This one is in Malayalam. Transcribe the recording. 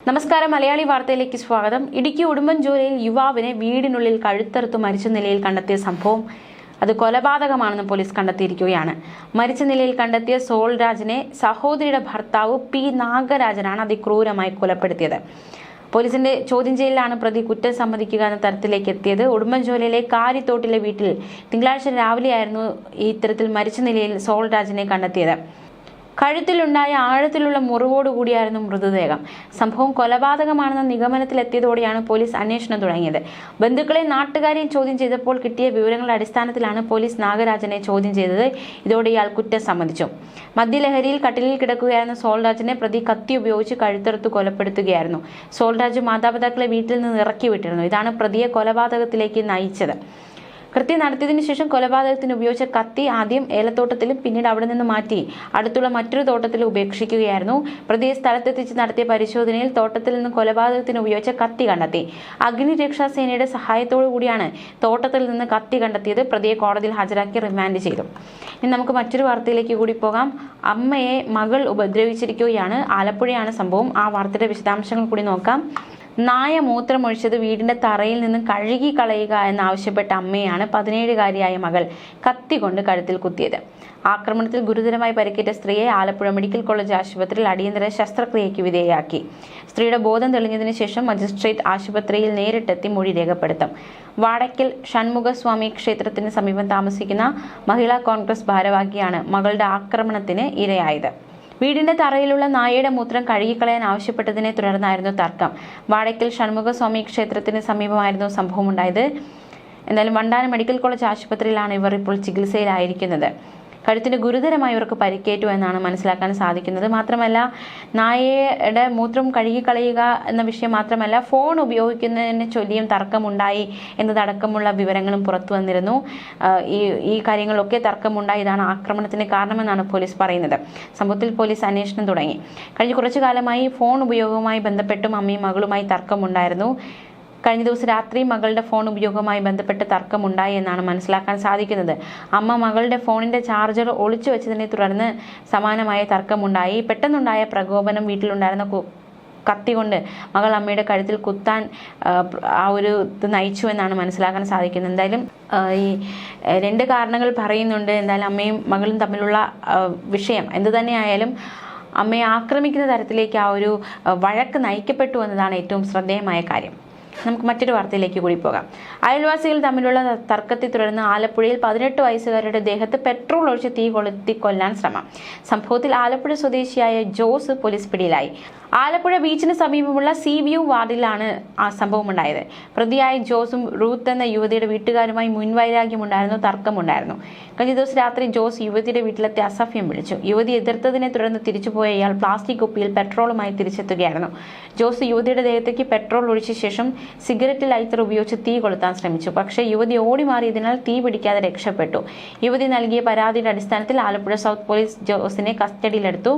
നമസ്കാരം. മലയാളി വാർത്തയിലേക്ക് സ്വാഗതം. ഇടുക്കി ഉടുമ്പൻചോലയിൽ യുവാവിനെ വീടിനുള്ളിൽ കഴുത്തറുത്ത് മരിച്ച നിലയിൽ കണ്ടെത്തിയ സംഭവം അത് കൊലപാതകമാണെന്ന് പോലീസ് കണ്ടെത്തിയിരിക്കുകയാണ്. മരിച്ച നിലയിൽ കണ്ടെത്തിയ സോൾരാജിനെ സഹോദരിയുടെ ഭർത്താവ് പി നാഗരാജനാണ് അതിക്രൂരമായി കൊലപ്പെടുത്തിയത്. പോലീസിന്റെ ചോദ്യം ചെയ്യലിലാണ് പ്രതി കുറ്റം സമ്മതിക്കുക എന്ന തരത്തിലേക്ക് എത്തിയത്. ഉടുമ്പൻചോലയിലെ കാരിത്തോട്ടിലെ വീട്ടിൽ തിങ്കളാഴ്ച രാവിലെയായിരുന്നു ഇത്തരത്തിൽ മരിച്ച നിലയിൽ സോൾരാജിനെ കണ്ടെത്തിയത്. കഴുത്തിലുണ്ടായ ആഴത്തിലുള്ള മുറിവോടുകൂടിയായിരുന്നു മൃതദേഹം. സംഭവം കൊലപാതകമാണെന്ന നിഗമനത്തിലെത്തിയതോടെയാണ് പോലീസ് അന്വേഷണം തുടങ്ങിയത്. ബന്ധുക്കളെ നാട്ടുകാരെയും ചോദ്യം ചെയ്തപ്പോൾ കിട്ടിയ വിവരങ്ങളുടെ അടിസ്ഥാനത്തിലാണ് പോലീസ് നാഗരാജനെ ചോദ്യം ചെയ്തത്. ഇതോടെ ഇയാൾ കുറ്റം സമ്മതിച്ചു. മദ്യലഹരിയിൽ കട്ടിലിൽ കിടക്കുകയായിരുന്ന സോൾരാജിനെ പ്രതി കത്തി ഉപയോഗിച്ച് കഴുത്തറുത്ത് കൊലപ്പെടുത്തുകയായിരുന്നു. സോൾരാജ് മാതാപിതാക്കളെ വീട്ടിൽ നിന്ന് ഇറക്കി വിട്ടിരുന്നു. ഇതാണ് പ്രതിയെ കൊലപാതകത്തിലേക്ക് നയിച്ചത്. കൃത്യം നടത്തിയതിനു ശേഷം കൊലപാതകത്തിന് ഉപയോഗിച്ച കത്തി ആദ്യം ഏലത്തോട്ടത്തിലും പിന്നീട് അവിടെ നിന്ന് മാറ്റി അടുത്തുള്ള മറ്റൊരു തോട്ടത്തിൽ ഉപേക്ഷിക്കുകയായിരുന്നു. പ്രതിയെ സ്ഥലത്തെത്തിച്ച് നടത്തിയ പരിശോധനയിൽ തോട്ടത്തിൽ നിന്ന് കൊലപാതകത്തിന് ഉപയോഗിച്ച കത്തി കണ്ടെത്തി. അഗ്നിരക്ഷാസേനയുടെ സഹായത്തോടു കൂടിയാണ് തോട്ടത്തിൽ നിന്ന് കത്തി കണ്ടെത്തിയത്. പ്രതിയെ കോടതിയിൽ ഹാജരാക്കി റിമാൻഡ് ചെയ്തു. ഇനി നമുക്ക് മറ്റൊരു വാർത്തയിലേക്ക് കൂടി പോകാം. അമ്മയെ മകൾ ഉപദ്രവിച്ചിരിക്കുകയാണ്. ആലപ്പുഴയാണ് സംഭവം. ആ വാർത്തയുടെ വിശദാംശങ്ങൾ കൂടി നോക്കാം. നായ മൂത്രമൊഴിച്ചത് വീടിന്റെ തറയിൽ നിന്ന് കഴുകി കളയുക എന്നാവശ്യപ്പെട്ട അമ്മയാണ് 17-കാരിയായ മകൾ കത്തി കൊണ്ട് കഴുത്തിൽ കുത്തിയത്. ആക്രമണത്തിൽ ഗുരുതരമായി പരിക്കേറ്റ സ്ത്രീയെ ആലപ്പുഴ മെഡിക്കൽ കോളേജ് ആശുപത്രിയിൽ അടിയന്തര ശസ്ത്രക്രിയയ്ക്ക് വിധേയയാക്കി. സ്ത്രീയുടെ ബോധം തെളിഞ്ഞതിനു ശേഷം മജിസ്ട്രേറ്റ് ആശുപത്രിയിൽ നേരിട്ടെത്തി മൊഴി രേഖപ്പെടുത്തും. വാടയ്ക്കൽ ഷൺമുഖസ്വാമി ക്ഷേത്രത്തിന് സമീപം താമസിക്കുന്ന മഹിളാ കോൺഗ്രസ് ഭാരവാഹിയാണ് മകളുടെ ആക്രമണത്തിന് ഇരയായത്. വീടിന്റെ തറയിലുള്ള നായയുടെ മൂത്രം കഴുകിക്കളയാൻ ആവശ്യപ്പെട്ടതിനെ തുടർന്നായിരുന്നു തർക്കം. വാടയ്ക്കൽ ഷൺമുഖസ്വാമി ക്ഷേത്രത്തിന് സമീപമായിരുന്നു സംഭവമുണ്ടായത്. എന്തായാലും വണ്ടാനം മെഡിക്കൽ കോളേജ് ആശുപത്രിയിലാണ് ഇവർ ഇപ്പോൾ ചികിത്സയിലായിരിക്കുന്നത്. കഴുത്തിന് ഗുരുതരമായി ഇവർക്ക് പരിക്കേറ്റു എന്നാണ് മനസ്സിലാക്കാൻ സാധിക്കുന്നത്. മാത്രമല്ല, നായയുടെ മൂത്രം കഴുകിക്കളയുക എന്ന വിഷയം മാത്രമല്ല, ഫോൺ ഉപയോഗിക്കുന്നതിനെ ചൊല്ലിയും തർക്കമുണ്ടായി എന്നതടക്കമുള്ള വിവരങ്ങളും പുറത്തു വന്നിരുന്നു. ഈ കാര്യങ്ങളൊക്കെ തർക്കമുണ്ടായി. ഇതാണ് ആക്രമണത്തിന് കാരണമെന്നാണ് പോലീസ് പറയുന്നത്. സംഭവത്തിൽ പോലീസ് അന്വേഷണം തുടങ്ങി. കഴിഞ്ഞ കുറച്ചു കാലമായി ഫോൺ ഉപയോഗവുമായി ബന്ധപ്പെട്ടും അമ്മയും മകളുമായി തർക്കമുണ്ടായിരുന്നു. കഴിഞ്ഞ ദിവസം രാത്രി മകളുടെ ഫോൺ ഉപയോഗവുമായി ബന്ധപ്പെട്ട് തർക്കമുണ്ടായി എന്നാണ് മനസ്സിലാക്കാൻ സാധിക്കുന്നത്. അമ്മ മകളുടെ ഫോണിന്റെ ചാർജർ ഒളിച്ചു വെച്ചതിനെ തുടർന്ന് സമാനമായ തർക്കമുണ്ടായി. പെട്ടെന്നുണ്ടായ പ്രകോപനം വീട്ടിലുണ്ടായിരുന്ന കത്തി കൊണ്ട് മകൾ അമ്മയുടെ കഴുത്തിൽ കുത്താൻ ആ ഒരു ഇത് നയിച്ചു എന്നാണ് മനസ്സിലാക്കാൻ സാധിക്കുന്നത്. എന്തായാലും ഈ രണ്ട് കാരണങ്ങൾ പറയുന്നുണ്ട്. എന്തായാലും അമ്മയും മകളും തമ്മിലുള്ള വിഷയം എന്തു തന്നെയായാലും അമ്മയെ ആക്രമിക്കുന്ന തരത്തിലേക്ക് ആ ഒരു വഴക്ക് നയിക്കപ്പെട്ടു എന്നതാണ് ഏറ്റവും ശ്രദ്ധേയമായ കാര്യം. നമുക്ക് മറ്റൊരു വാർത്തയിലേക്ക് കൂടി പോകാം. അയൽവാസികൾ തമ്മിലുള്ള തർക്കത്തെ തുടർന്ന് ആലപ്പുഴയിൽ 18 വയസ്സുകാരുടെ ദേഹത്ത് പെട്രോൾ ഒഴിച്ച് തീ കൊളുത്തി കൊല്ലാൻ ശ്രമം. സംഭവത്തിൽ ആലപ്പുഴ സ്വദേശിയായ ജോസ് പോലീസ് പിടിയിലായി. ആലപ്പുഴ ബീച്ചിന് സമീപമുള്ള CVU വാർഡിലാണ് ആ സംഭവം ഉണ്ടായത്. പ്രതിയായ ജോസും റൂത്ത് എന്ന യുവതിയുടെ വീട്ടുകാരുമായി മുൻവൈരാഗ്യമുണ്ടായിരുന്നു, തർക്കമുണ്ടായിരുന്നു. കഴിഞ്ഞ ദിവസം രാത്രി ജോസ് യുവതിയുടെ വീട്ടിലെത്തി അസഭ്യം വിളിച്ചു. യുവതി എതിർത്തതിനെ തുടർന്ന് തിരിച്ചുപോയ ഇയാൾ പ്ലാസ്റ്റിക് കുപ്പിയിൽ പെട്രോളുമായി തിരിച്ചെത്തുകയായിരുന്നു. ജോസ് യുവതിയുടെ ദേഹത്തേക്ക് പെട്രോൾ ഒഴിച്ച ശേഷം സിഗരറ്റ് ലൈറ്റർ ഉപയോഗിച്ച് തീ കൊളുത്താൻ ശ്രമിച്ചു. പക്ഷേ യുവതി ഓടി മാറിയതിനാൽ തീ പിടിക്കാതെ രക്ഷപ്പെട്ടു. യുവതി നൽകിയ പരാതിയുടെ അടിസ്ഥാനത്തിൽ ആലപ്പുഴ സൗത്ത് പോലീസ് ജോസിനെ കസ്റ്റഡിയിലെടുത്തു.